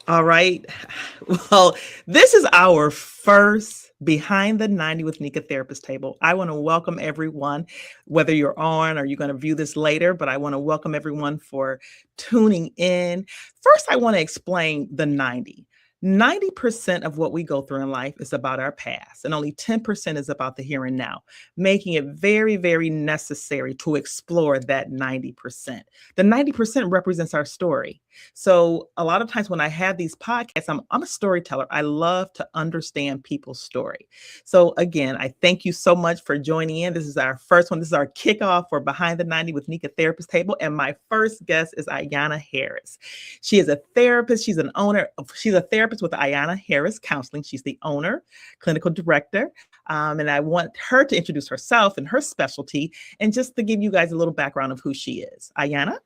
All right. Well, this is our first Behind the 90 with Nika Therapist table. I want to welcome everyone, whether you're on or you're going to view this later, but I want to welcome everyone for tuning in. First, I want to explain the 90. 90% of what we go through in life is about our past, and only 10% is about the here and now, making it very, very necessary to explore that 90%. The 90% represents our story. So a lot of times when I have these podcasts, I'm a storyteller. I love to understand people's story. So again, I thank you so much for joining in. This is our first one. This is our kickoff for Behind the 90 with Nika Therapist Table. And my first guest is Ayana Harris. She is a therapist. She's an owner. She's a therapist with Ayana Harris Counseling. She's the owner, clinical director. And I want her to introduce herself and her specialty and just to give you guys a little background of who she is. Ayana,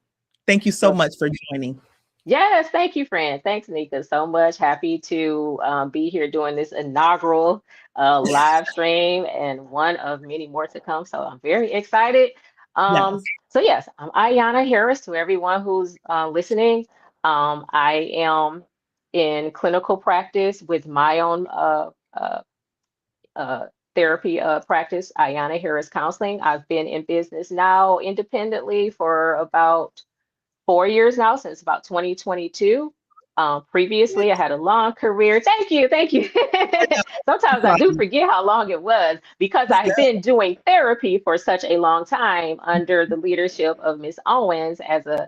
thank you so Well, much for joining. yes, thank you, friend. Thanks, Nika, so much. Happy to be here doing this inaugural live stream and one of many more to come. So I'm very excited. Yes. So yes, I'm Ayana Harris. To everyone who's listening, I am in clinical practice with my own uh, therapy practice, Ayana Harris Counseling. I've been in business now independently for about 4 years now, since about 2022. Previously, I had a long career. Thank you, thank you. Sometimes I do forget how long it was because I had been doing therapy for such a long time under the leadership of Miss Owens as a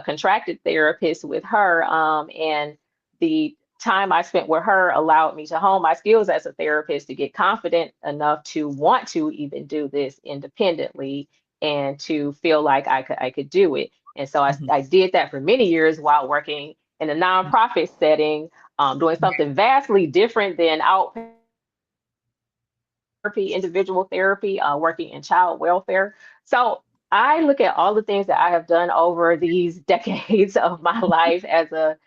contracted therapist with her. And the time I spent with her allowed me to hone my skills as a therapist to get confident enough to want to even do this independently and to feel like I could do it. And so I, Mhm. I did that for many years while working in a nonprofit setting, doing something vastly different than outpatient therapy, individual therapy, working in child welfare. So I look at all the things that I have done over these decades of my life as a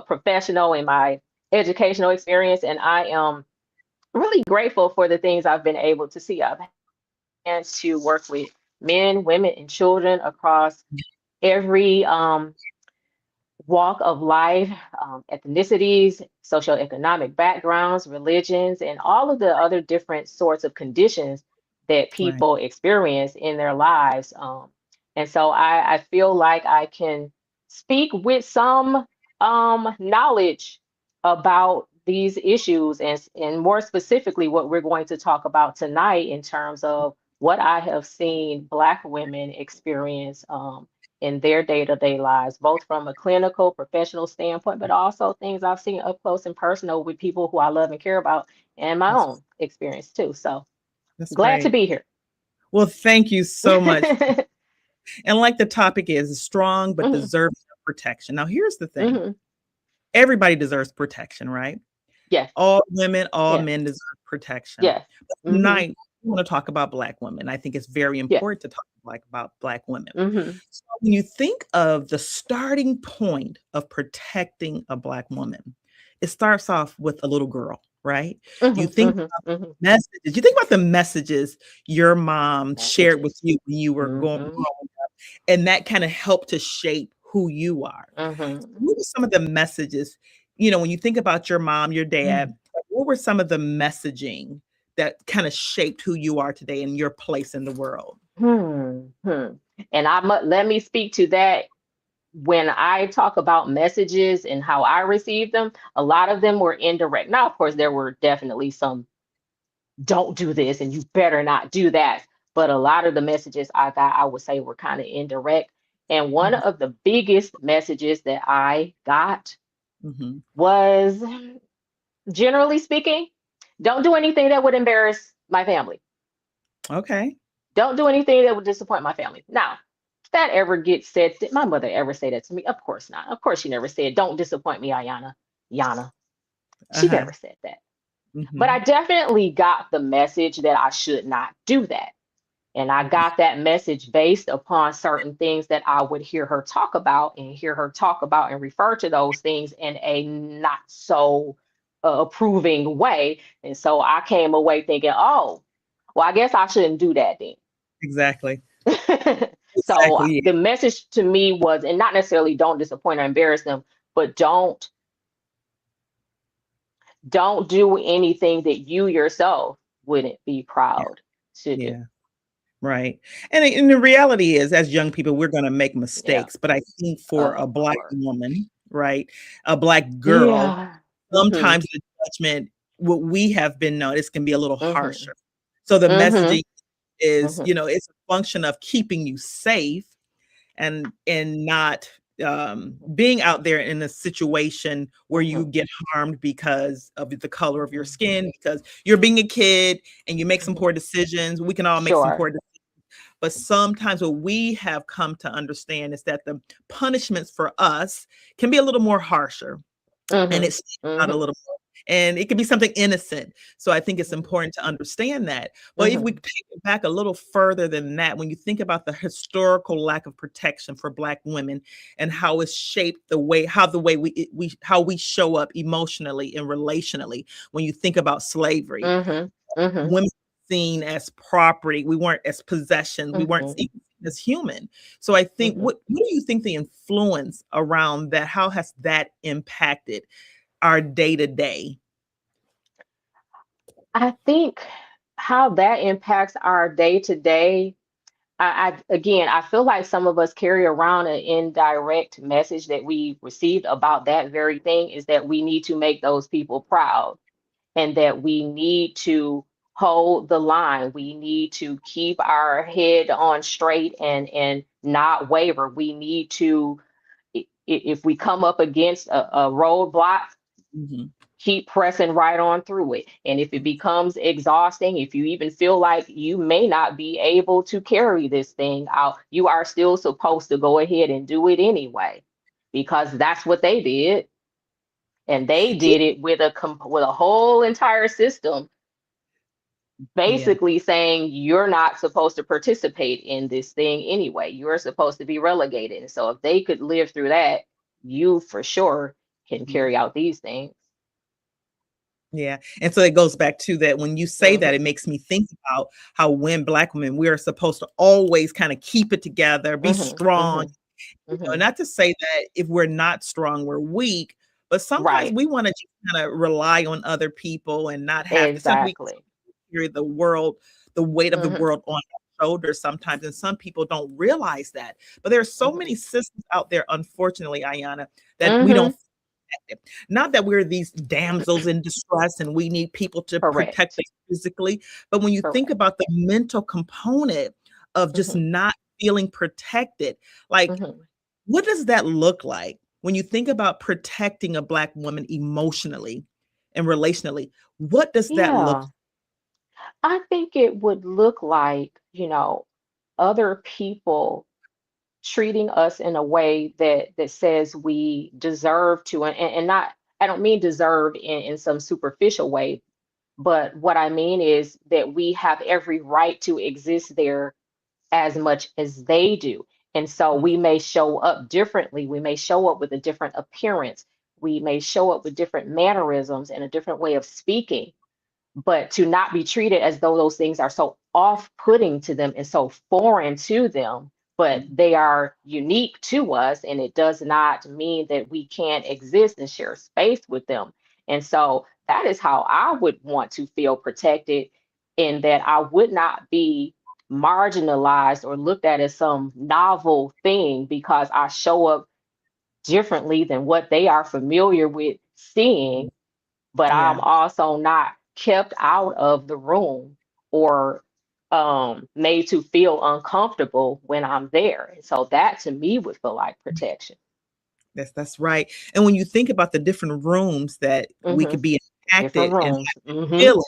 professional in my educational experience, and I am really grateful for the things I've been able to see. I've had a chance to work with men, women, and children across every walk of life, ethnicities, socioeconomic backgrounds, religions, and all of the other different sorts of conditions that Right. people experience in their lives. And so I feel like I can speak with some knowledge about these issues and more specifically what we're going to talk about tonight in terms of what I have seen Black women experience in their day-to-day lives, both from a clinical, professional standpoint, but also things I've seen up close and personal with people who I love and care about and my That's own experience too. So that's glad to great. be here. Well, thank you so much. And like the topic is strong but Mhm, deserves protection. Now, here's the thing. mhm. Everybody deserves protection, right? Yes, All women, all yes, men deserve protection. yes. But Hmm. tonight, we want to talk about Black women. I think it's very Yeah. important to talk about Black women. Hmm. So when you think of the starting point of protecting a Black woman, it starts off with a little girl, right? You Hmm. think Hmm. Hmm. messages. You think about the messages your mom shared with Messages. you when you were Hmm. growing up, and that kind of helped to shape who you are. Hmm. What were some of the messages, when you think about your mom, your dad, what were some of the messaging that kind of shaped who you are today and your place in the world? Hmm. Hmm. And let me speak to that. When I talk about messages and how I receive them, a lot of them were indirect. Now, of course, there were definitely some don't do this and you better not do that. But a lot of the messages I got, I would say, were kind of indirect. And one Mhm, of the biggest messages that I got mhm. was, generally speaking, don't do anything that would embarrass my family. Okay. Don't do anything that would disappoint my family. Now, if that ever gets said, did my mother ever say that to me? Of course not. Of course she never said, don't disappoint me, Ayana. Yana. She Uh-huh. never said that. But I Mhm. definitely got the message that I should not do that. And I Mhm. got that message based upon certain things that I would hear her talk about and hear her talk about and refer to those things in a not so approving way. And so I came away thinking, oh, well, I guess I shouldn't do that then. Exactly. So Exactly. the message to me was, and not necessarily don't disappoint or embarrass them, but don't. don't do anything that you yourself wouldn't be Yeah. proud to do. Yeah. Right. And the reality is, as young people, we're going to make Yeah, mistakes. But I think for a of Black course. woman, right, a Black girl, Yeah. Mm-hmm. sometimes the judgment, what we have been noticed, can be a little Mm-hmm. harsher. So the Mm-hmm. messaging is, Mm-hmm. it's a function of keeping you safe and not being out there in a situation where you Mm-hmm. get harmed because of the color of your Mm-hmm. skin, because you're being a kid and you make some Mm-hmm. poor decisions. We can all make some Sure. poor decisions. But sometimes what we have come to understand is that the punishments for us can be a little more harsher, and Mm-hmm. it stands out a Mm-hmm. little more. And it can be something innocent. So I think it's important to understand that. But if we Mm-hmm. take it back a little further than that, when you think about the historical lack of protection for Black women and how it's shaped the way how we show up emotionally and relationally, when you think about slavery, Mm-hmm. Mm-hmm. women seen as property. We weren't as possessions. We weren't Mm-hmm. seen as human. So I think, Mm-hmm. what do you think the influence around that? How has that impacted our day to day? I think how that impacts our day to day, again, I feel like some of us carry around an indirect message that we received about that very thing, is that we need to make those people proud, and that we need to hold the line. We need to keep our head on straight and not waver. We need to, if we come up against a roadblock, Mhm. keep pressing right on through it. And if it becomes exhausting, if you even feel like you may not be able to carry this thing out, you are still supposed to go ahead and do it anyway, because that's what they did. And they Yeah. did it with a whole entire system Yeah. basically saying you're not supposed to participate in this thing anyway. You're supposed to be relegated. And so if they could live through that, you for sure can Mhm. carry out these things. Yeah. And so it goes back to that. When you say that, Hmm. it makes me think about how, when Black women, we are supposed to always kind of keep it together, be Hmm. strong. Hmm. Hmm. Not to say that if we're not strong, we're weak, but sometimes Right. we want to just kind of rely on other people and not have to. Some we Exactly. carry the weight of the Hmm. world on our shoulders sometimes, and some people don't realize that. But there are so Hmm. many systems out there, unfortunately, Ayana, that we Hmm. don't. Not that we're these damsels in distress and we need people to protect Correct. us physically, but when you think Correct. about the mental component of just Hmm. not feeling protected, like, Hmm. what does that look like when you think about protecting a Black woman emotionally and relationally? What does that look? Yeah. I think it would look like, other people treating us in a way that says we deserve to, and not, I don't mean deserve in some superficial way, but what I mean is that we have every right to exist there as much as they do. And so Mm, we may show up differently. We may show up with a different appearance. We may show up with different mannerisms and a different way of speaking, but to not be treated as though those things are so off-putting to them and so foreign to them, but mm, they are unique to us, and it does not mean that we can't exist and share space with them. And so that is how I would want to feel protected, in that I would not be marginalized or looked at as some novel thing because I show up differently than what they are familiar with mm. seeing, but I'm Yeah. also not kept out of the room or made to feel uncomfortable when I'm there. And so that to me would feel like protection. That's right. And when you think about the different rooms that we Hmm. could be Impacted impacted and rooms. Hmm. feeling,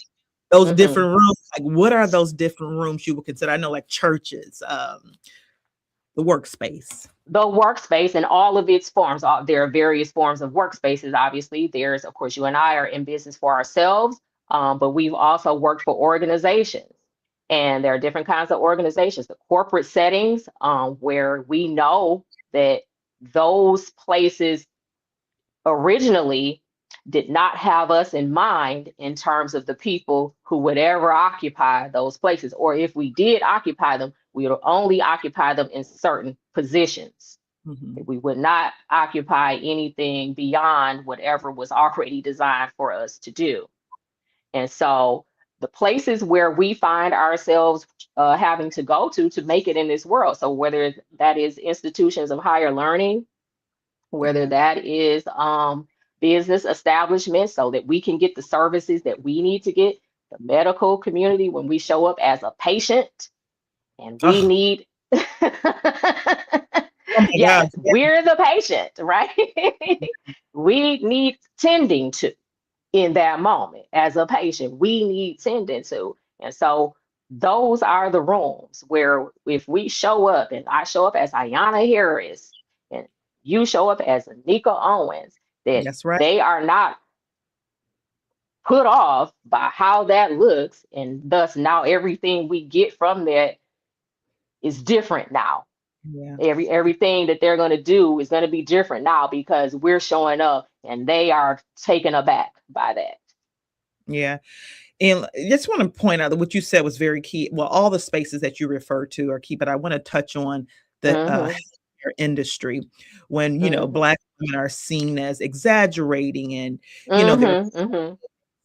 those Hmm. different rooms, like, what are those different rooms you would consider? I know, like churches, the workspace. The workspace and all of its forms. There are various forms of workspaces. Obviously, there's, of course, you and I are in business for ourselves, but we've also worked for organizations. And there are different kinds of organizations, the corporate settings, where we know that those places originally did not have us in mind in terms of the people who would ever occupy those places. Or if we did occupy them, we would only occupy them in certain positions. Mhm. We would not occupy anything beyond whatever was already designed for us to do. And so the places where we find ourselves having to go to make it in this world. So whether that is institutions of higher learning, whether Yeah. that is business establishments so that we can get the services that we need to get, the medical community, when we show up as a patient and we Oh, need, oh my yes, gosh. we're the patient, right? We need tending to in that moment as a patient. We need tending to. And so those are the rooms where if we show up and I show up as Ayanna Harris and you show up as Anika Owens, that That's right. they are not put off by how that looks. And thus now everything we get from that is different now. Yeah. Everything that they're going to do is going to be different now because we're showing up and they are taken aback by that. Yeah. And I just want to point out that what you said was very key. Well, all the spaces that you refer to are key, but I want to touch on the Mm-hmm, healthcare industry when, mm-hmm, Black women are seen as exaggerating and, they're, mm-hmm, mm-hmm.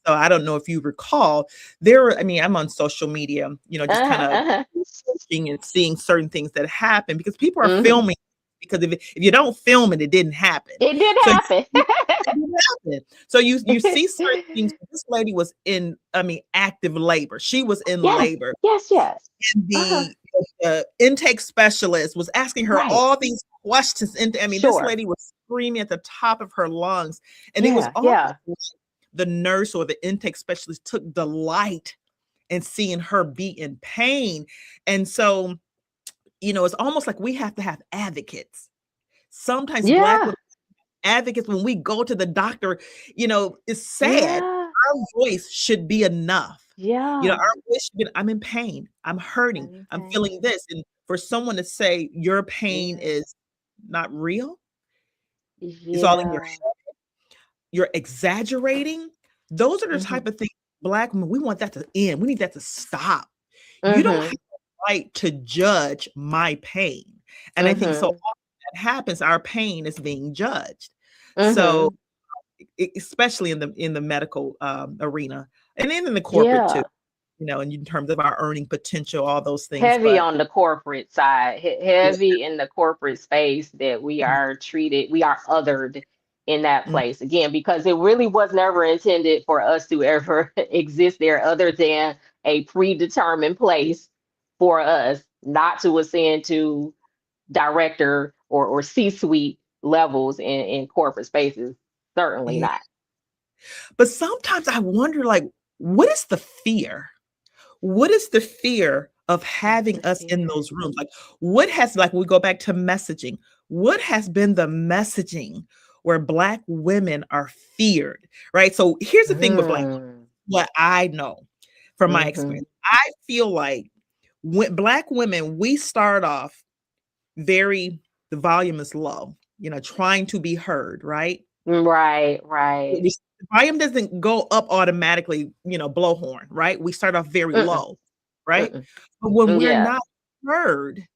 so I don't know if you recall, I mean, I'm on social media, just kind Uh-huh, of uh-huh. searching and seeing certain things that happen because people are Mm-hmm. filming. Because if you don't film it, it didn't happen. It did So happen. so you see certain things. This lady was in, I mean, active labor. She was in Yes, labor. yes, yes. And Uh-huh. the intake specialist was asking her Right. all these questions. And I mean, this Sure. lady was screaming at the top of her lungs. And it was Yeah, almost yeah. like the nurse or the intake specialist took delight in seeing her be in pain. And so, it's almost like we have to have advocates. Sometimes Black Yeah, women advocates when we go to the doctor, it's sad. yeah, Our voice should be enough. yeah. Our voice should be, I'm in pain. I'm hurting. I'm feeling Okay. this. And for someone to say your pain Yeah, is not real, it's all in your yeah. head, you're exaggerating. Those are the Mm-hmm. type of things Black women, we want that to end. We need that to stop. You don't have Mm-hmm. the right to judge my pain. And I think so Mm-hmm. often that happens, our pain is being judged. So Mm-hmm. especially in the medical arena and then in the corporate too, Yeah. in terms of our earning potential, all those things. Heavy But on the corporate side, yeah, heavy in the corporate space that we are treated, we are othered in that mm, place again, because it really was never intended for us to ever exist there other than a predetermined place for us not to ascend to director or C-suite levels in corporate spaces. Certainly yeah. not. But sometimes I wonder, like, what is the fear? What is the fear of What's the having us in fear? those rooms? Like, what has, like, we go back to messaging, what has been the messaging where Black women are feared, right? So here's the thing with Black women, Mm. what I know from my Mm-hmm. experience, I feel like when Black women, we start off the volume is low, trying to be heard, right? Right, right. The volume doesn't go up automatically, blow horn, right? We start off very Mm-mm, low, right? mm-mm. But when we're Yeah. not heard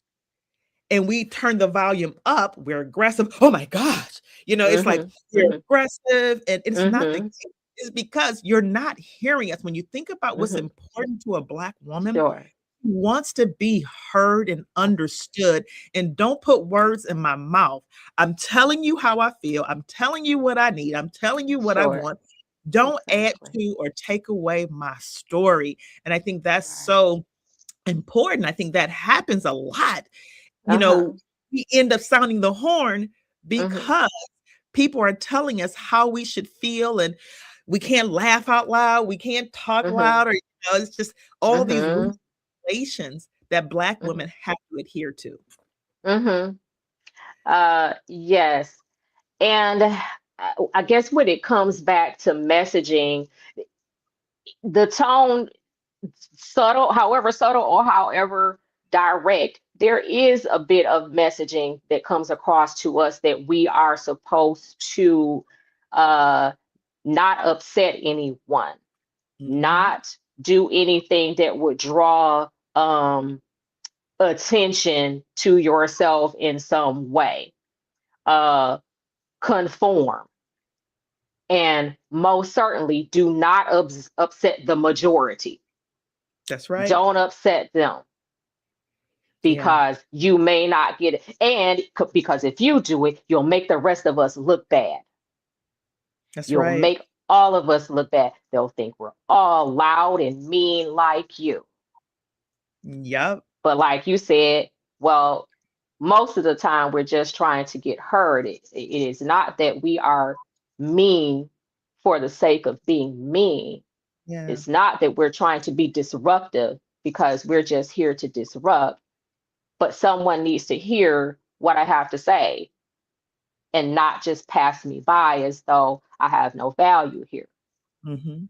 and we turn the volume up, we're aggressive. Oh my gosh. It's like Mhm, you're mhm, aggressive, and it's not the mhm, case. It's because you're not hearing us. When you think about what's mhm. important to a Black woman, Sure. wants to be heard and understood, and don't put words in my mouth. I'm telling you how I feel. I'm telling you what I need. I'm telling you what I Sure. want. Don't add Exactly. to or take away my story. And I think that's Right. so important. I think that happens a lot. You Uh-huh. know, we end up sounding the horn Mhm, because people are telling us how we should feel, and we can't laugh out loud. We can't talk mhm, loud, or it's just all these mhm, relations that Black mhm, women have to adhere to. mhm. Yes. And I guess when it comes back to messaging, the tone, subtle or however direct, there is a bit of messaging that comes across to us that we are supposed to uh, not upset anyone, Mhm. not do anything that would draw attention to yourself in some way. uh, conform, and most certainly do not upset the majority. That's right. Don't upset them, Yeah, because you may not get it. And because if you do it, you'll make the rest of us look bad. that's You'll right. make all of us look bad. They'll think we're all loud and mean like you. Yep. But like you said, well, most of the time we're just trying to get heard. It is not that we are mean for the sake of being mean. Yeah. It's not that we're trying to be disruptive because we're just here to disrupt, but someone needs to hear what I have to say and not just pass me by as though I have no value here. Hmm.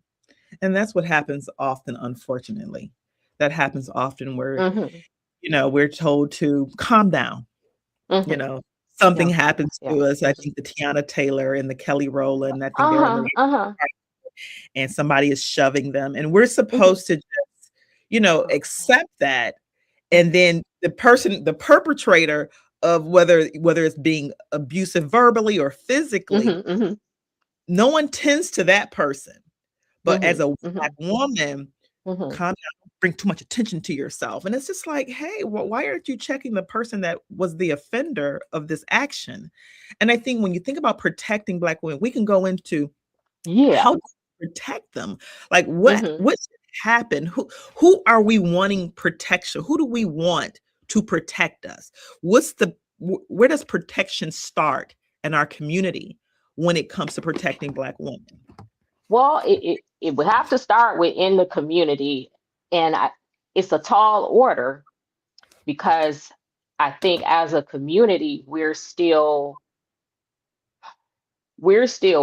And that's what happens often, unfortunately. That happens often where, Hmm. we're told to calm down. You Hmm. know, something Yeah. happens Yeah. to us. I think the Tiana Taylor and the Kelly Rowland, I think they're in the Uh-huh. Uh-huh. and somebody is shoving them. And we're Hmm. supposed to just, accept that. And Hmm. then the perpetrator of whether it's being abusive verbally or physically, Hmm. Hmm. no one tends to that person. But as Hmm. a Hmm. Black woman, Hmm. calm down, bring too much attention to yourself. And it's just like, hey, why aren't you checking the person that was the offender of this action? And I think when you think about protecting Black women, we can go into Yeah. how to protect them. Like Hmm. what should happen? Who are we wanting protection? Who do we want to protect us? Where does protection start in our community when it comes to protecting Black women? Well, it would have to start within the community, and it's a tall order because I think as a community we're still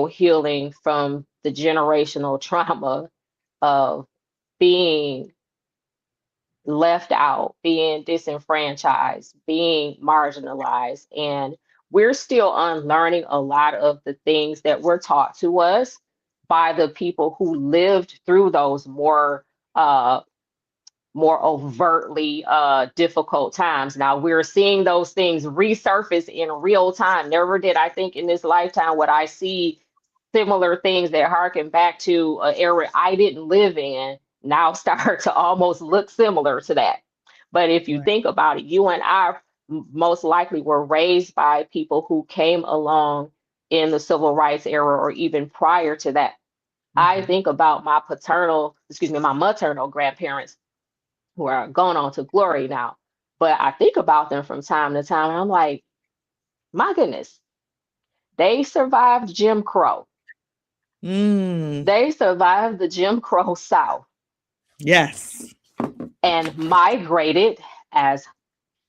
healing from the generational trauma of being left out, being disenfranchised, being marginalized. And we're still unlearning a lot of the things that were taught to us by the people who lived through those uh, more overtly difficult times. Now we're seeing those things resurface in real time. Never did I think in this lifetime would I see similar things that harken back to an era I didn't live in now start to almost look similar to that. But if you Right. think about it, you and I most likely were raised by people who came along in the civil rights era or even prior to that. I Mhm. think about my maternal grandparents who are gone on to glory now. But I think about them from time to time, and I'm like, my goodness, they survived Jim Crow. Mm, They survived the Jim Crow South yes. and migrated as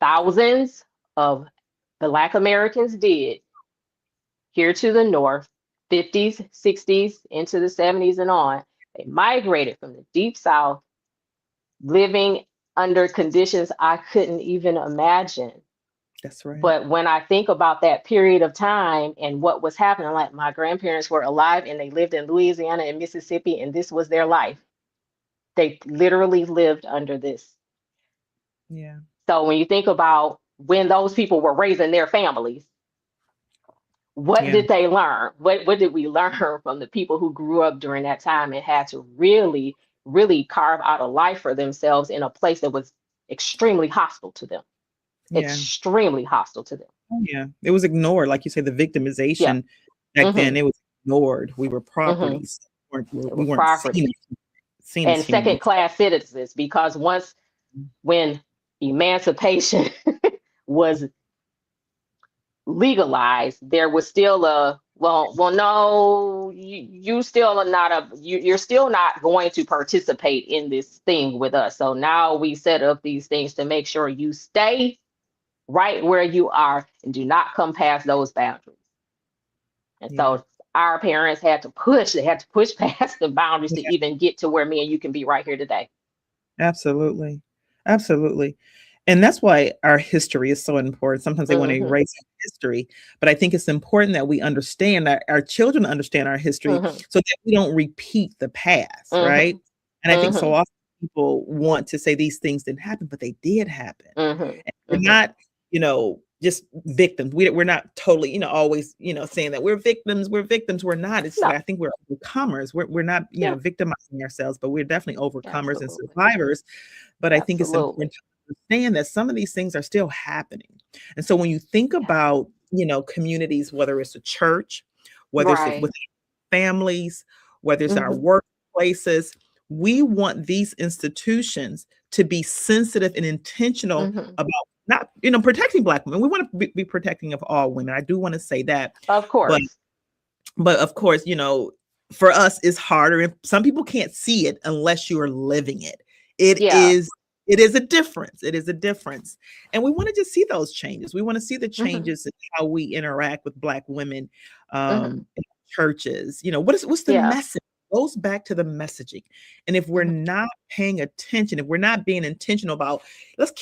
thousands of Black Americans did here to the North, 50s, 60s, into the 70s and on. They migrated from the Deep South, living under conditions I couldn't even imagine. That's right. But when I think about that period of time and what was happening, like my grandparents were alive and they lived in Louisiana and Mississippi, and this was their life. They literally lived under this. Yeah. So when you think about when those people were raising their families, what Yeah. did they learn? What did we learn from the people who grew up during that time and had to really, really carve out a life for themselves in a place that was extremely hostile to them? Yeah. Extremely hostile to them. Oh, yeah. It was ignored. Like you say, the Yeah. victimization back then, Hmm. it was ignored. We were Hmm. properties. It We was weren't property. seen as And human second beings. class citizens, because when emancipation was legalized, there was still no, you still are not you're still not going to participate in this thing with us. So now we set up these things to make sure you stay right where you are and do not come past those boundaries. And Yeah. so our parents they had to push past the boundaries to Yeah. even get to where me and you can be right here today. Absolutely. Absolutely. And that's why our history is so important. Sometimes they want to Hmm. erase our history, but I think it's important that we understand that our children understand our history Hmm. so that we don't repeat the past, right? Hmm. And I think so Hmm. often people want to say these things didn't happen, but they did happen. Hmm. And we're Hmm. not, you know, just victims. We're not totally, always, saying that we're victims. We're victims. We're not. It's No. like, I think we're overcomers. We're not, Yeah. victimizing ourselves, but we're definitely overcomers and Absolutely. survivors. But I think it's Absolutely. important to understand that some of these things are still happening. And so when you think Yeah. about, communities, whether it's a church, whether it's Right. with families, whether it's our Mhm. workplaces, we want these institutions to be sensitive and intentional Mhm. about not, protecting Black women. We want to be protecting of all women. I do want to say that, Of but course. of course, for us it's harder, and some people can't see it unless you are living it. It Yeah. is it is a difference. It is a difference. And we want to just see those changes. We want to see the Mhm. changes in how we interact with Black women Mhm. in churches. What's the Yeah. message? It goes back to the messaging. And if we're Mhm. not paying attention, if we're not being intentional about, let's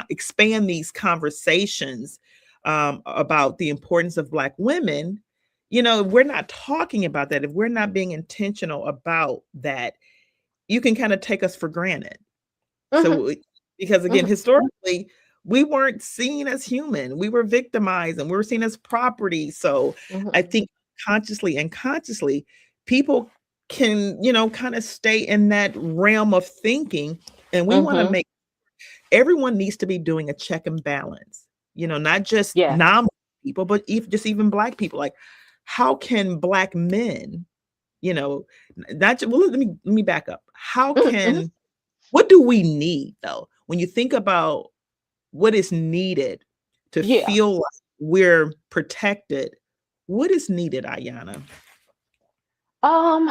expand these conversations about the importance of Black women. If we're not talking about that, if we're not being intentional about that, you can kind of take us for granted. Mhm. So, because again, Mhm. historically, we weren't seen as human. We were victimized and we were seen as property. So I Mhm. think consciously and consciously, people can, kind of stay in that realm of thinking. And we want to Mhm. make everyone needs to be doing a check and balance, not just Yeah. non people, but even Black people. Like, how can Black men, not well, let me back up. Mhm. Mhm. What do we need though? When you think about what is needed to Yeah. feel like we're protected, what is needed, Ayana? Um,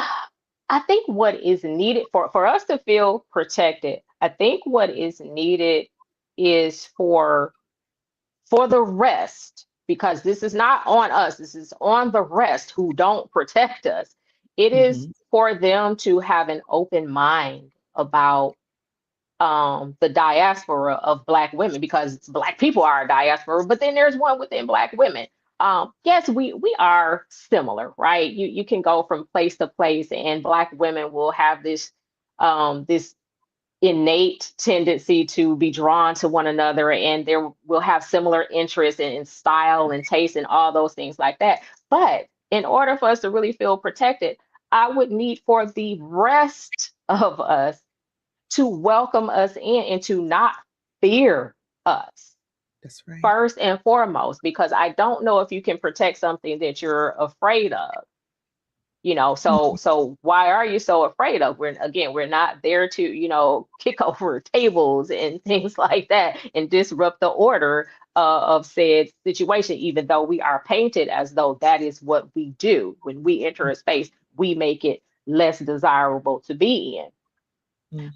I think what is needed for us to feel protected, I think what is needed is for the rest, because this is not on us, this is on the rest who don't protect us. It is Mhm. for them to have an open mind about the diaspora of Black women, because Black people are a diaspora, but then there's one within Black women. Yes, we are similar, right? You can go from place to place, and Black women will have this innate tendency to be drawn to one another, and there will have similar interests in style and taste and all those things like that. But in order for us to really feel protected, I would need for the rest of us to welcome us in and to not fear us That's right. first and foremost, because I don't know if you can protect something that you're afraid of. Mhm. So why are you so afraid of? We're not there to, kick over tables and things like that and disrupt the order of said situation, even though we are painted as though that is what we do. When we enter a space, we make it less desirable to be in.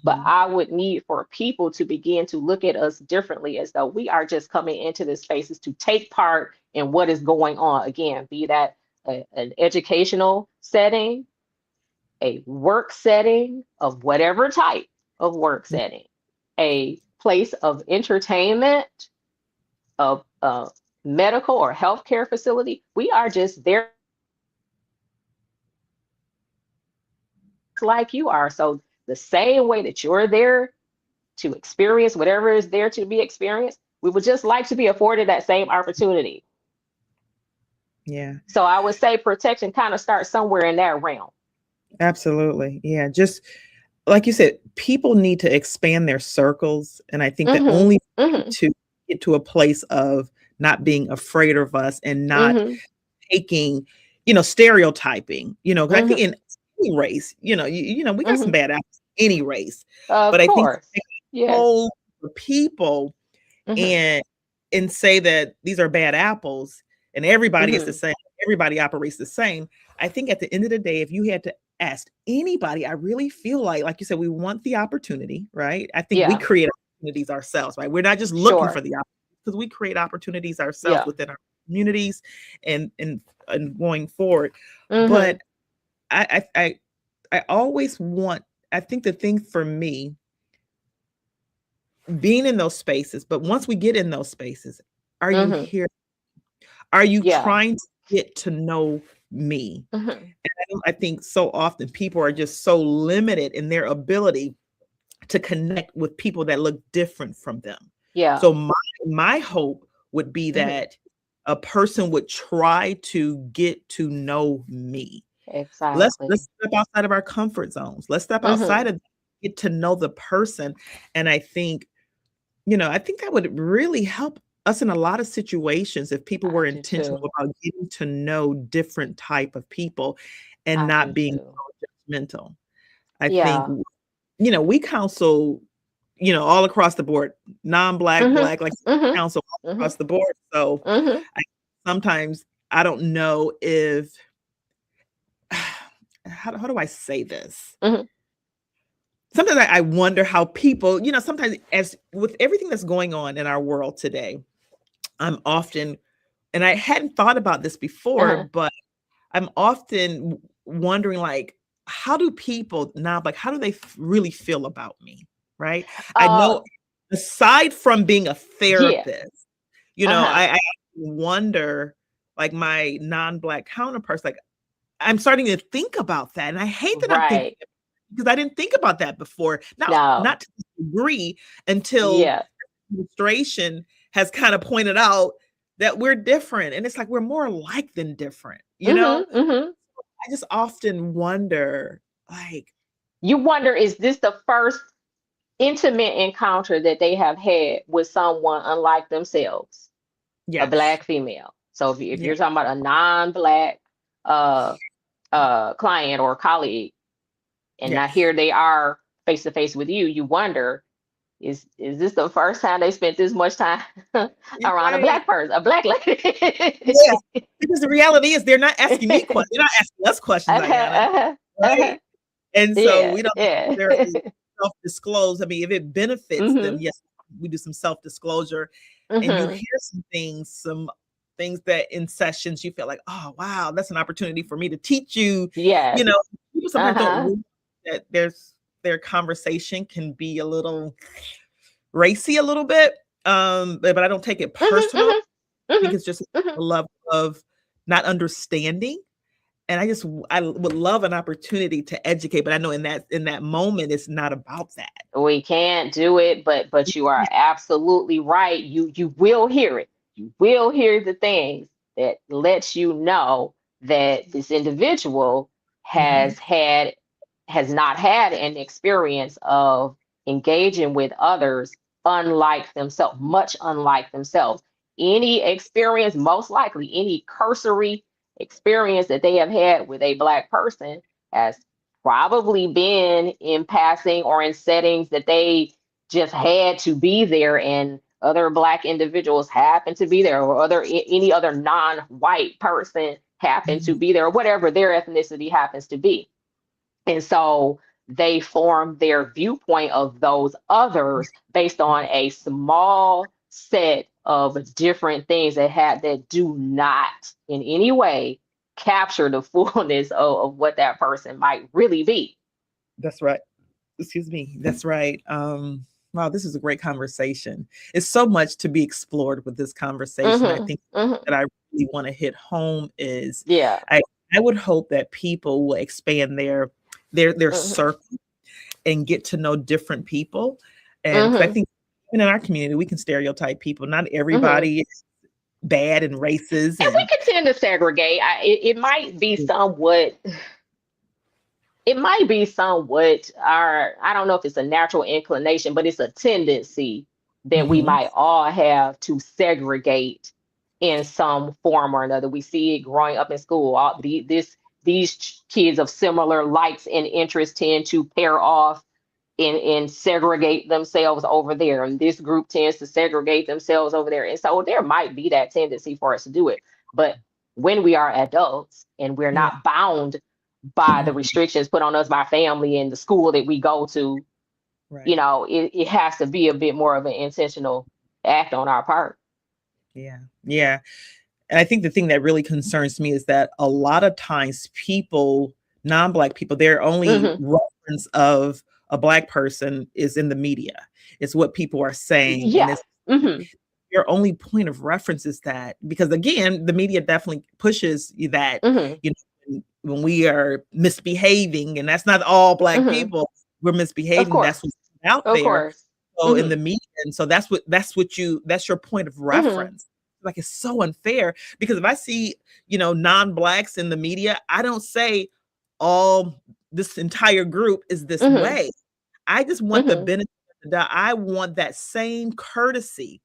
But Mhm. I would need for people to begin to look at us differently, as though we are just coming into this spaces to take part in what is going on. Again, be that an educational setting, a work setting of whatever type of work setting, a place of entertainment, a medical or healthcare facility. We are just there like you are. So the same way that you're there to experience whatever is there to be experienced, we would just like to be afforded that same opportunity. Yeah, So I would say protection kind of starts somewhere in that realm. absolutely. Yeah, just like you said, people need to expand their circles. And I think the Mm-hmm. only way Mm-hmm. to get to a place of not being afraid of us and not Mm-hmm. taking, stereotyping, 'cause I think Mm-hmm. in any race, we got some Mm-hmm. bad apples in any race. But Of I think to course. take a Yes. whole group of people Mm-hmm. and say that these are bad apples and everybody is the Mm-hmm. same, everybody operates the same. I think at the end of the day, if you had to ask anybody, I really feel like you said, we want the opportunity, right? I think we Yeah. create opportunities ourselves, right? We're not just looking for Sure. the opportunities, because we create opportunities ourselves Yeah. within our communities and going forward. Mm-hmm. But I always want, I think the thing for me, being in those spaces, but once we get in those spaces, are you Mm-hmm. here? Are you Yeah. trying to get to know me? Mm-hmm. And I think so often people are just so limited in their ability to connect with people that look different from them. Yeah. So my hope would be Mhm. that a person would try to get to know me. Let's Exactly. step outside of our comfort zones. Let's step outside Mhm. of get to know the person. And I think, I think that would really help us in a lot of situations if people I were do intentional too. about getting to know different type of people and I not do being too. so judgmental. I think, Yeah. we counsel, all across the board, non-black, Mhm. black, like Mhm. counsel all Mhm. across the board. So Mhm. I sometimes I don't know if how do I say this? Mhm. Sometimes I wonder how people, sometimes as with everything that's going on in our world today, I'm often, and I hadn't thought about this before, Uh-huh. but I'm often wondering, like, how do people now, like, how do they really feel about me? Right. I Uh, know aside from being a yeah. therapist, Uh-huh. I wonder, like my non-black counterparts, like I'm starting to think about that. And I hate that I'm thinking Right. because I didn't think about that before. No. Not to this degree until Yeah. administration has kind of pointed out that we're different. And it's like we're more alike than different, Mhm. Mhm. I just often wonder, like, You wonder, is this the first intimate encounter that they have had with someone unlike themselves, a yes, black female? So if yeah, you're talking about a non-black uh client or colleague, and now yes, here they are face to face with you, you wonder, is this the first time they spent this much time you're around a right. black person, a black lady? Yes, because the reality is they're not asking me questions. They're not asking us questions, Uh-huh, Ayana, uh-huh, right? uh-huh. And so Yeah, we don't yeah. necessarily self-disclose. I mean, if it benefits them, Mhm. yes, we do some self-disclosure, and you Mhm. hear some things that in sessions you feel like, oh wow, that's an opportunity for me to teach you. You Yes. know, people sometimes don't Uh-huh. realize that their conversation can be a little racy a little bit. But I don't take it Mhm, personal. mhm, I think mhm, it's just mhm. a level of not understanding. And I would love an opportunity to educate, but I know in that moment, it's not about that. We can't do it, but you are absolutely right. You will hear it. You will hear the things that lets you know that this individual Mhm. has not had an experience of engaging with others unlike themselves, much unlike themselves. Any experience, most likely any cursory experience that they have had with a black person has probably been in passing or in settings that they just had to be there, and other black individuals happen to be there, or any other non-white person happened to Mhm. be there, or whatever their ethnicity happens to be. And so they form their viewpoint of those others based on a small set of different things that do not in any way capture the fullness of what that person might really be. That's right. Excuse me. That's right. Wow, this is a great conversation. It's so much to be explored with this conversation. I Mhm. think Mhm. that I really want to hit home is Yeah. I I would hope that people will expand their Mhm. circle and get to know different people. And because I Mhm. think even in our community, we can stereotype people. Not Mhm. everybody is bad and racist And we and can tend to segregate. It might be somewhat. It might be somewhat our. I don't know if it's a natural inclination, but it's a tendency that we Mhm. might all have to segregate in some form or another. We see it growing up in school. These kids of similar likes and interests tend to pair off and segregate themselves over there, and this group tends to segregate themselves over there, and so there might be that tendency for us to do it. But when we are adults and we're Yeah. not bound by the Mhm. restrictions put on us by family and the school that we go to, Right. it has to be a bit more of an intentional act on our part. Yeah. Yeah. And I think the thing that really concerns me is that a lot of times people, non-black people, their only Hmm. reference of a black person is in the media. It's what people are saying. And Yeah. it's Hmm. your only point of reference is that because again, the media definitely pushes you that, Hmm. when we are misbehaving, and that's not all black Hmm. people, we're Of misbehaving. That's course. what's out Of there. course. So in Hmm. the media, and so that's your point of Hmm. reference. like it's so unfair because if I see, non-blacks in the media, I don't say all this entire group is this Mhm. way. I just want the Mhm. benefit of the doubt. I want that same courtesy.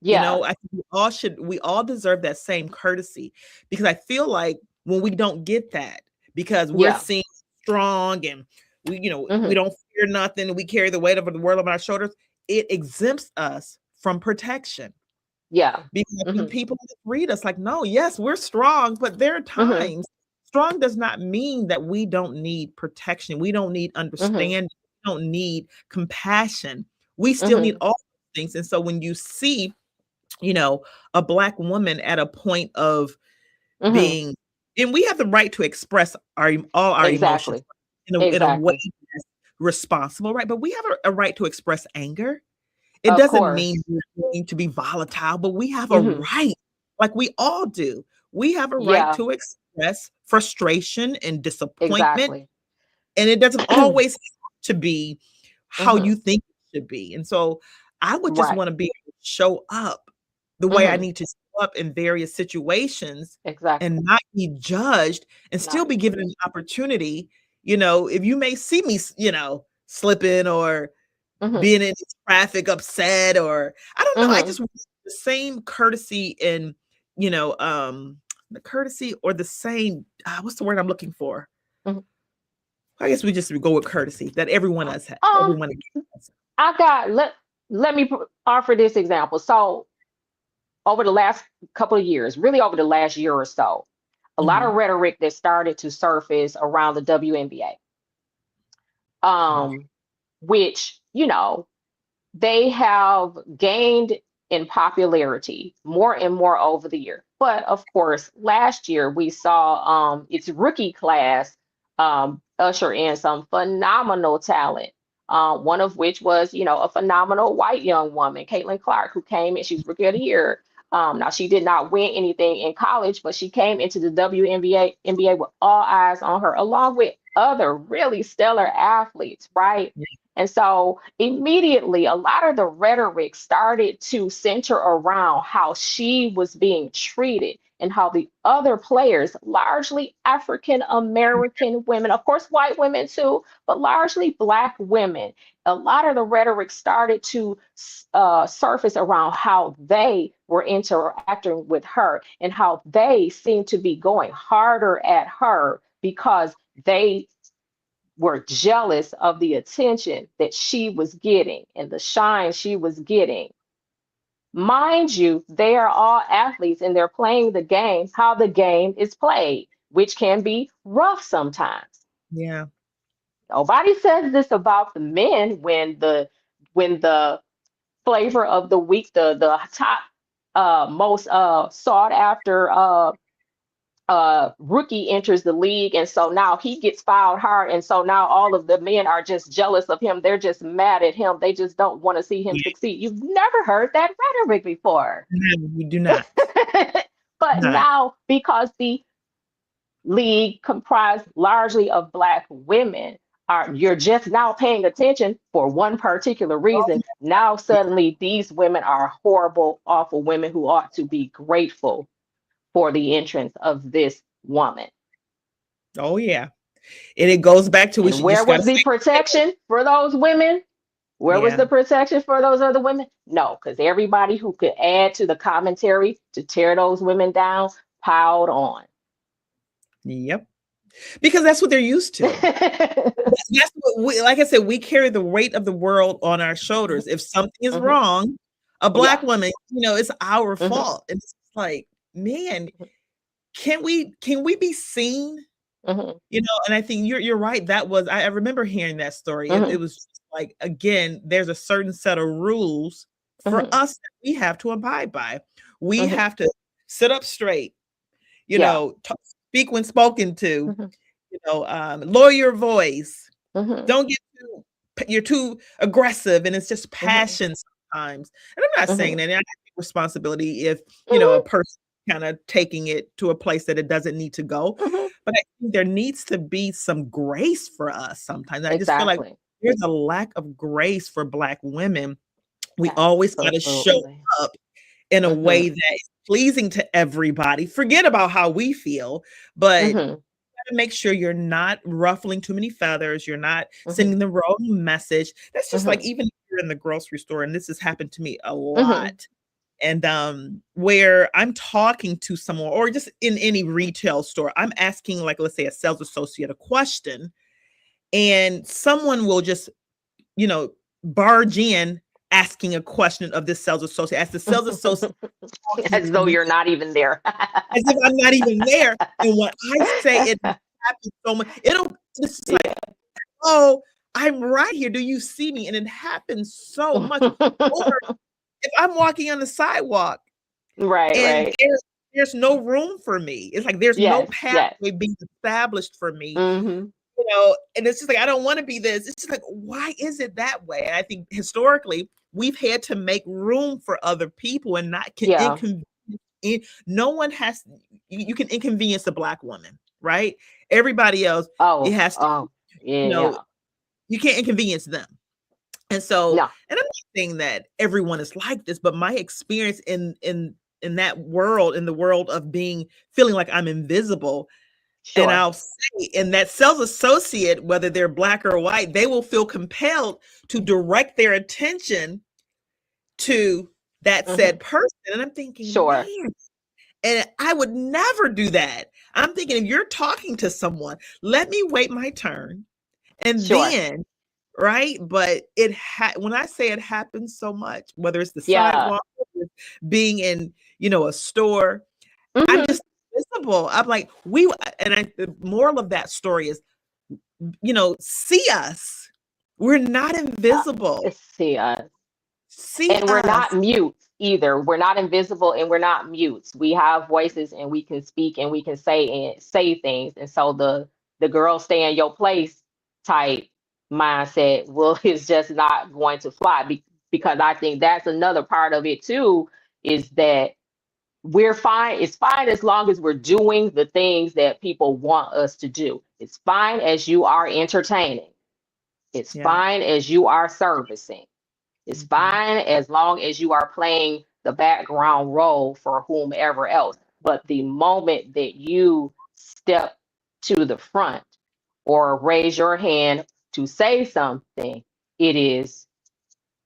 Yeah. I think we all deserve that same courtesy because I feel like when we don't get that because we're Yeah. seen strong and we Mhm. don't fear nothing, we carry the weight of the world on our shoulders, it exempts us from protection. Yeah. Because I think Mhm. people read us like, no, yes, we're strong, but there are Mhm. times strong does not mean that we don't need protection. We don't need Mhm. understanding. We don't need compassion. We still need Mhm. all those things. And so when you see, a Black woman at a point of Mhm. being, and we have the right to express all our emotions Exactly. in a way Exactly. that's responsible, right? But we have a right to express anger. It Of doesn't mean course. we're going to be volatile, but we have a Mhm. right, like we all do. We have a right Yeah. to express frustration and disappointment, Exactly. and it doesn't always have to be how Mhm. you think it should be. And so I would just Right. want to be able to show up the way I Mhm. need to show up in various situations and Exactly. not be judged and still Not be be given an judged. opportunity. If you may see me, slipping or Mhm. being in traffic upset, or I don't know, I Mhm. just want the same courtesy and, the courtesy or the same, what's the word I'm looking for? Mhm. I guess we just go with courtesy that Um, everyone has. I got let me offer this example. So over the last couple of years, really over the last year or so, a lot of Mhm. rhetoric that started to surface around the WNBA, Oh, which they have gained in popularity more and more over the year. But of course, last year we saw its rookie class usher in some phenomenal talent. One of which was, a phenomenal white young woman, Caitlin Clark, who came in. She was rookie of the year. Now she did not win anything in college, but she came into the WNBA with all eyes on her, along with other really stellar athletes, right? yeah. And so immediately, a lot of the rhetoric started to center around how she was being treated and how the other players, largely African American women, of course, white women too, but largely Black women, a lot of the rhetoric started to surface around how they were interacting with her and how they seemed to be going harder at her because they were jealous of the attention that she was getting and the shine she was getting. Mind you, they are all athletes and they're playing the game how the game is played, which can be rough sometimes. Yeah. Nobody says this about the men when the flavor of the week, the top most sought after rookie enters the league, and so now he gets fouled hard, and so now all of the men are just jealous of him. They're just mad at him. They just don't want to see him Yeah. succeed. You've never heard that rhetoric before. No, we do not. But Not. now, because the league comprised largely of Black women, you're just now paying attention for one particular reason. Now suddenly these women are horrible, awful women who ought to be grateful for the entrance of this woman. Oh, yeah. And it goes back to we And should where just gotta was the say, protection for those women? Where was yeah. the protection for those other women? No, because everybody who could add to the commentary to tear those women down piled on. Yep. Because that's what they're used to. That's what like I said, we carry the weight of the world on our shoulders. If something is Mhm. wrong, a Black Yeah. woman, it's our Mhm. fault. And it's like, man, can we be seen? Mhm. And I think you're right. That was I remember hearing that story. It Mhm. was just like, again, there's a certain set of rules for Mhm. us that we have to abide by. We Mhm. have to sit up straight, Yeah. speak when spoken to, Mhm. lower your voice. Mhm. Don't get you're too aggressive, and it's just Mhm. passion sometimes. And I'm not saying Mhm. that, and I take responsibility if, a Mhm. person kind of taking it to a place that it doesn't need to go. Mhm. But I think there needs to be some grace for us sometimes. I just feel like Exactly. there's a lack of grace for Black women. We always got to show Absolutely. up in a Mm-hmm. way that is pleasing to everybody. Forget about how we feel, but Mm-hmm. to make sure you're not ruffling too many feathers, you're not Mm-hmm. sending the wrong message. That's just like Mm-hmm. even if you're in the grocery store, and this has happened to me a Mm-hmm. lot. And where I'm talking to someone, or just in any retail store, I'm asking, like, let's say a sales associate a question, and someone will just, barge in asking a question of this sales associate as the sales associate talking As to though me you're not even there. as if I'm not even there. And when I say it happens so much, it's just like, Yeah. oh, I'm right here. Do you see me? And it happens so much. Or if I'm walking on the sidewalk Right, and right. there's no room for me. It's like there's no Yes, yes. pathway being established for me, Mm-hmm. and it's just like I don't want to be this. It's just like, why is it that way? And I think historically we've had to make room for other people and not Yeah. no one has you can inconvenience a Black woman, right? Everybody else, it Oh, has to, oh, you know, yeah. you can't inconvenience them. And so, No, and I'm not saying that everyone is like this, but my experience in that world, in the world of feeling like I'm invisible, and sure. I'll say, in that sales associate, whether they're Black or white, they will feel compelled to direct their attention to that Mm-hmm. said person. And I'm thinking, Sure. man, and I would never do that. I'm thinking, if you're talking to someone, let me wait my turn, and Sure. then, right? But when I say it happens so much, whether it's the Yeah. sidewalk, whether it's being in, a store, I'm Mm-hmm. just visible. I'm like, the moral of that story is, see us. We're not invisible. See us. See And we're not us. mutes either. We're not invisible and we're not mutes. We have voices and we can speak and we can say things. And so the girl stay in your place type mindset is just not going to fly because I think that's another part of it too, is that we're fine. It's fine as long as we're doing the things that people want us to do. It's fine as you are entertaining. It's Yeah. fine as you are servicing. It's Mhm. fine as long as you are playing the background role for whomever else. But the moment that you step to the front or raise your hand to say something, it is,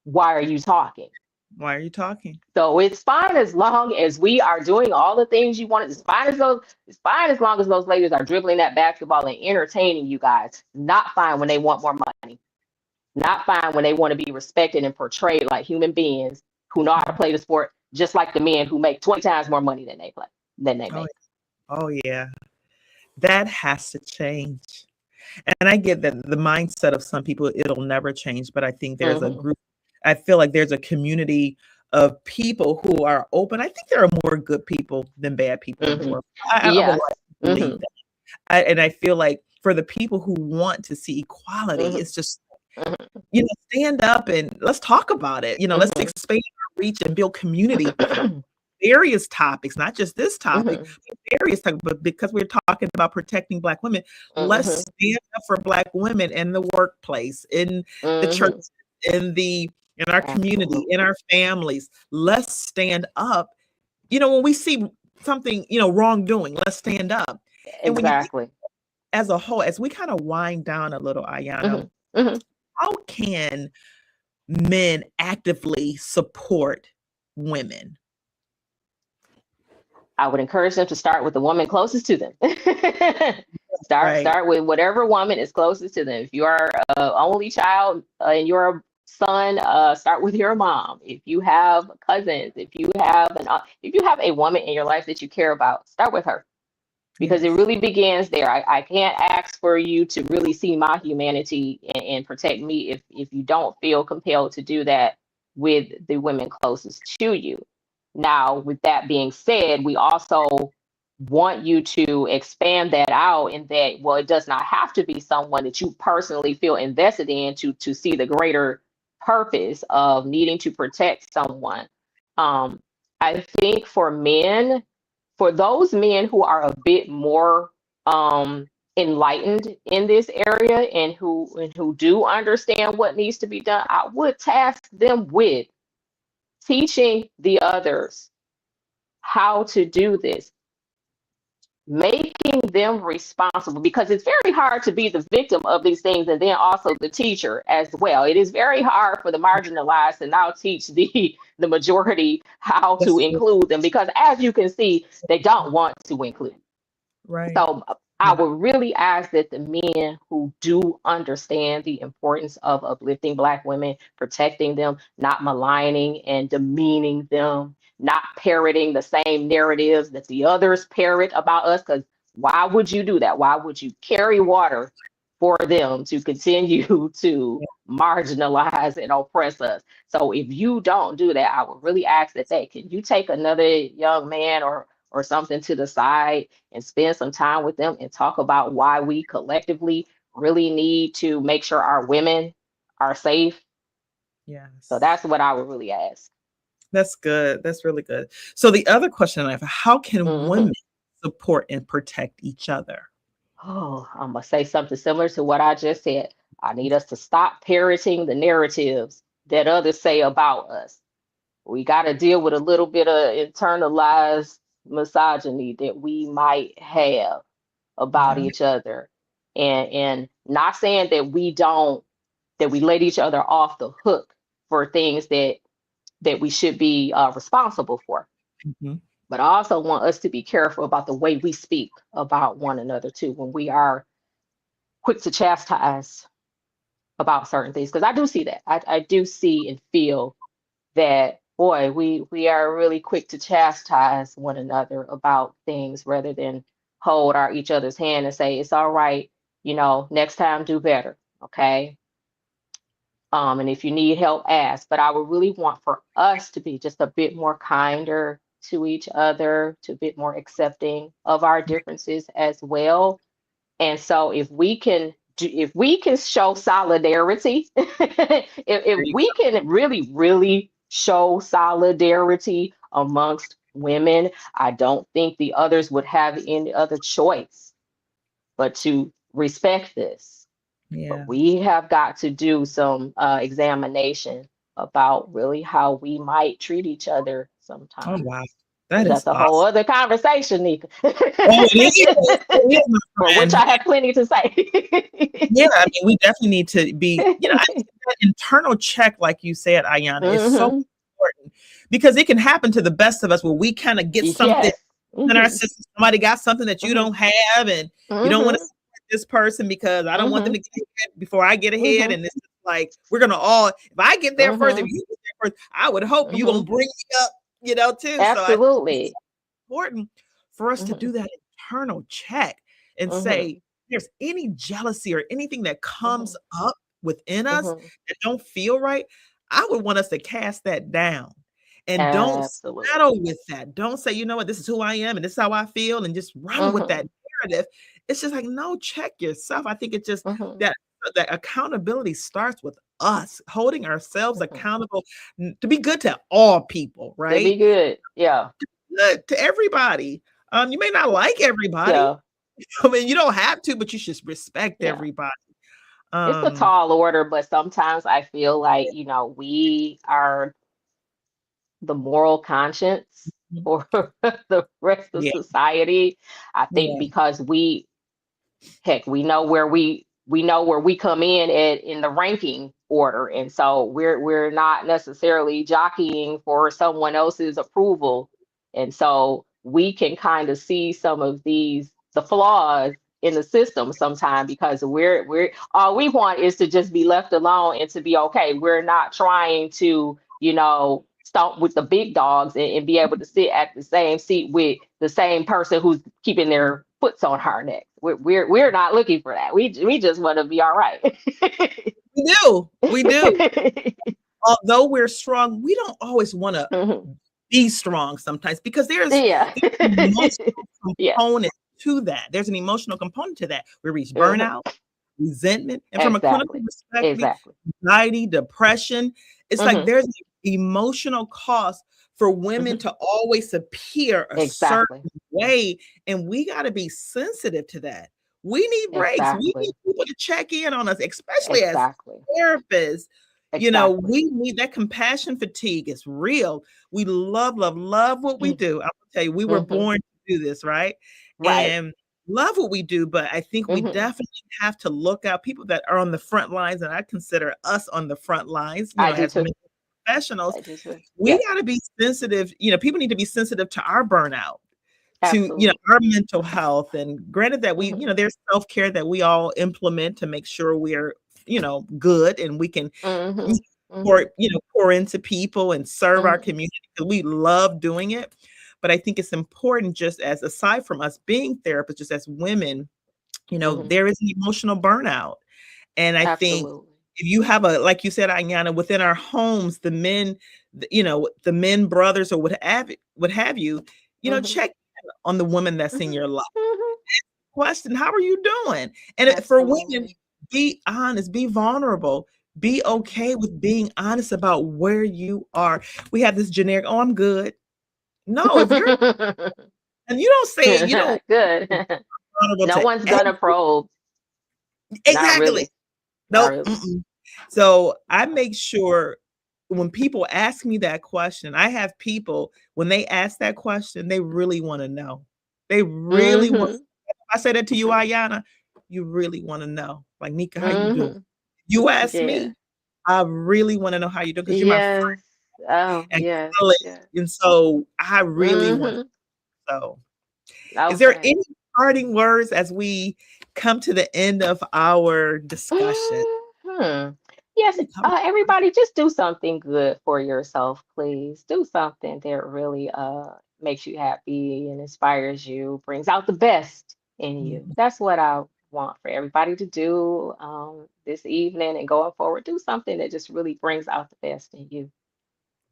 why are you talking? Why are you talking? So it's fine as long as we are doing all the things you want. It's fine as long as those ladies are dribbling that basketball and entertaining you guys. Not fine when they want more money. Not fine when they want to be respected and portrayed like human beings who know how to Mhm. play the sport, just like the men who make 20 times more money than they Oh, make. oh yeah. That has to change. And I get that the mindset of some people, it'll never change, but I think Mm-hmm. I feel like there's a community of people who are open. I think there are more good people than bad people in the Mm-hmm. world. I will Yes. believe Mm-hmm. that. And I feel like for the people who want to see equality, Mm-hmm. it's just, Mm-hmm. stand up and let's talk about it. Let's Mm-hmm. expand our reach and build community. Various topics, not just this topic, Mm-hmm. but various topics. But because we're talking about protecting Black women, let's Mm-hmm. stand up for Black women in the workplace, in the church, Mm-hmm. in our community, in Absolutely. our families. Let's stand up. When we see something, wrongdoing, let's stand up. And when you think Exactly. as a whole, as we kind of wind down a little, Ayana, Mm-hmm. Mm-hmm. how can men actively support women? I would encourage them to start with the woman closest to them. start Right. start with whatever woman is closest to them. If you are an only child and you're a son, start with your mom. If you have cousins, if you have a woman in your life that you care about, start with her because it Yes. really begins there. I can't ask for you to really see my humanity and protect me if you don't feel compelled to do that with the women closest to you. Now, with that being said, we also want you to expand that out in that, well, it does not have to be someone that you personally feel invested in to see the greater purpose of needing to protect someone. Um, I think for those men who are a bit more enlightened in this area and who do understand what needs to be done, I would task them with teaching the others how to do this, making them responsible, because it's very hard to be the victim of these things and then also the teacher as well. It is very hard for the marginalized to now teach the majority how to include them, because as you can see, they don't want to include. Right. So I would really ask that the men who do understand the importance of uplifting Black women, protecting them, not maligning and demeaning them, not parroting the same narratives that the others parrot about us, because why would you do that? Why would you carry water for them to continue to marginalize and oppress us? So if you don't do that, I would really ask that can you take another young man or something to the side and spend some time with them and talk about why we collectively really need to make sure our women are safe. Yes. So that's what I would really ask. That's good. That's really good. So the other question I have, how can women support and protect each other? Oh, I'm gonna say something similar to what I just said. I need us to stop parroting the narratives that others say about us. We got to deal with a little bit of internalized misogyny that we might have about each other, and not saying that we let each other off the hook for things that we should be responsible for. But I also want us to be careful about the way we speak about one another too, when we are quick to chastise about certain things, because I do see that. I do see and feel that, boy, we are really quick to chastise one another about things rather than hold each other's hand and say, it's all right, next time do better. Okay. And if you need help, ask. But I would really want for us to be just a bit more kinder to each other, to a bit more accepting of our differences as well. And so if we can show solidarity, if we can really, really show solidarity amongst women, I don't think the others would have any other choice but to respect this. But we have got to do some examination about really how we might treat each other sometimes. Oh, wow. That's a whole other conversation, Nika. It is, for which I have plenty to say. Yeah, I mean, we definitely need to be, I think that internal check, like you said, Ayanna, is so important, because it can happen to the best of us where we kind of get something in our system. Somebody got something that you don't have, and you don't want to support this person because I don't want them to get ahead before I get ahead. And it's like, we're going to all, if I get there first, if you get there first, I would hope you're going to bring me up, too. Absolutely. So it's important for us to do that internal check and say, there's any jealousy or anything that comes up within us that don't feel right, I would want us to cast that down and don't settle with that. Don't say, you know what, this is who I am and this is how I feel, and just run with that narrative. It's just like, no, check yourself. I think it's just that accountability starts with us holding ourselves accountable to be good to all people, right? To be good, yeah. Good to everybody. You may not like everybody. Yeah. I mean, you don't have to, but you should respect everybody. It's a tall order, but sometimes I feel like, we are the moral conscience for the rest of society. I think because we know where we come in the ranking order. And so we're not necessarily jockeying for someone else's approval. And so we can kind of see some of the flaws in the system sometimes, because we're all we want is to just be left alone and to be okay. We're not trying to, stomp with the big dogs and be able to sit at the same seat with the same person who's keeping their foots on our neck. We're not looking for that. We just want to be all right. We do. Although we're strong, we don't always want to be strong sometimes, because there's an emotional component to that. There's an emotional component to that. We reach burnout, resentment, and from a clinical perspective, anxiety, depression. It's like there's an emotional cost for women to always appear a certain way, and we got to be sensitive to that. We need breaks. We need people to check in on us, especially as therapists. You know, Exactly. we need that compassion fatigue. It's real. We love, love, love what we do. I'm gonna tell you, we were Mm-hmm. born to do this, right? Right. And love what we do, but I think we Mm-hmm. definitely have to look out people that are on the front lines, and I consider us on the front lines, I do as too. medical professionals. I do too. We Yes. got to be sensitive. People need to be sensitive to our burnout, to Absolutely. our mental health. And granted that we, Mm-hmm. there's self-care that we all implement to make sure we are, good, and we can Mm-hmm. Mm-hmm. pour into people and serve our Mm-hmm. community, because we love doing it. But I think it's important, just as aside from us being therapists, just as women, Mm-hmm. there is an emotional burnout. And I think Absolutely. if you have like you said, Ayana, within our homes, the men, the men, brothers, or what have you, Mm-hmm. check on the woman that's in Mm-hmm. your life. Mm-hmm. Question, how are you doing? And for women, Absolutely. be honest, be vulnerable, be okay with being honest about where you are. We have this generic, oh, I'm good. No, if you're, and you don't say it, you don't Good. vulnerable No to one's gonna probe. Not exactly. really. Not Nope. really. Mm-mm. So I make sure when people ask me that question, I have people, when they ask that question, they really want to know. They really want. Mm-hmm. I say that to you, Ayana, you really want to know. Like, Nika, how you doing? Mm-hmm. You ask Yeah. me, I really want to know how you doing, because you're my friend Yes. Oh, and yes. colleague. Yes. And so I really want to Mm-hmm. know. Is there Okay. any parting words as we come to the end of our discussion? Hmm. Yes, everybody, just do something good for yourself, please. Do something that really makes you happy and inspires you, brings out the best in you. Mhm. That's what I want for everybody to do this evening and going forward. Do something that just really brings out the best in you.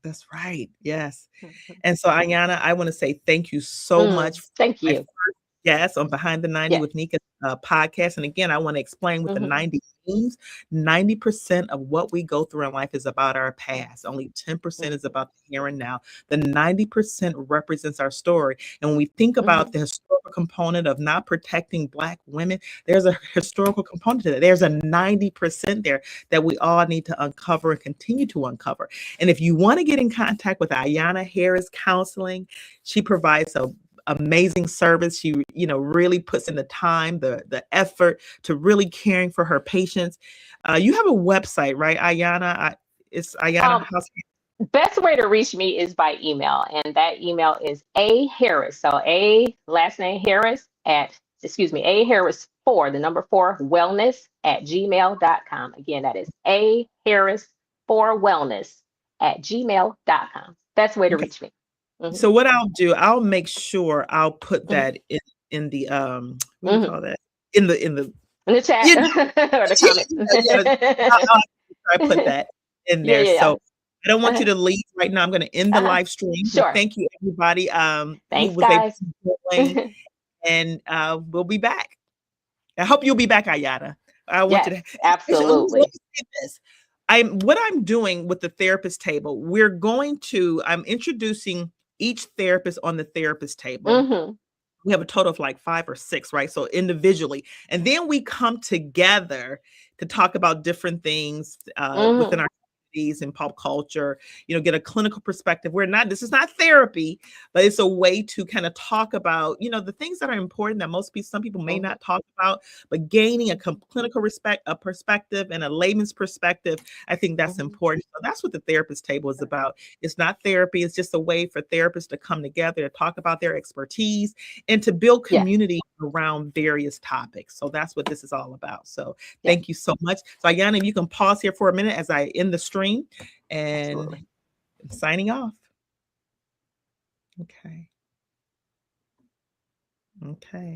That's right. Yes. Mhm. And so, Ayana, I want to say thank you so much for Thank my you. first guest on Behind the 90 Yes. with Nika podcast. And again, I want to explain with the Hmm. 90 themes. 90% of what we go through in life is about our past. Only 10% is Hmm. about the here and now. The 90% represents our story. And when we think about Hmm. the historical component of not protecting Black women, there's a historical component to that. There's a 90% there that we all need to uncover and continue to uncover. And if you want to get in contact with Ayana Harris Counseling, she provides a amazing service. She, really puts in the time, the effort to really caring for her patients. You have a website, right, Ayana? It's Ayana Um, House. Best way to reach me is by email, and that email is A Harris. So A last name Harris at, excuse me, A Harris 4, the number 4, wellness at gmail.com. Again, that is A Harris 4 wellness at gmail.com. Best way to Okay. reach me. Hmm. So what I'll do, I'll make sure I'll put Hmm. that in the what do you Hmm. call that? In the In the chat you know, or the comments. yeah, I put that in Yeah, there. yeah, yeah. So I don't want you Uh-huh. to leave right now. I'm going to end the Uh-huh. live stream. But Sure. thank you, everybody, who Thanks, was able guys. to join, and we'll be back. I hope you'll be back, Ayana. I want you Yes, to. Actually, let me absolutely. say this. What I'm doing with the therapist table. I'm introducing each therapist on the therapist table. Hmm. We have a total of like 5 or 6, right? So individually, and then we come together to talk about different things within Hmm. our communities and pop culture, get a clinical perspective. This is not therapy, but it's a way to kind of talk about, the things that are important that some people may Hmm. not talk about, but gaining a clinical a perspective and a layman's perspective. I think that's Hmm. important. So that's what the therapist table is about. It's not therapy. It's just a way for therapists to come together to talk about their expertise and to build Yes, community around various topics. So that's what this is all about. So yes, thank you so much. So Ayana, if you can pause here for a minute as I end the stream, and absolutely. signing off. Okay. Okay.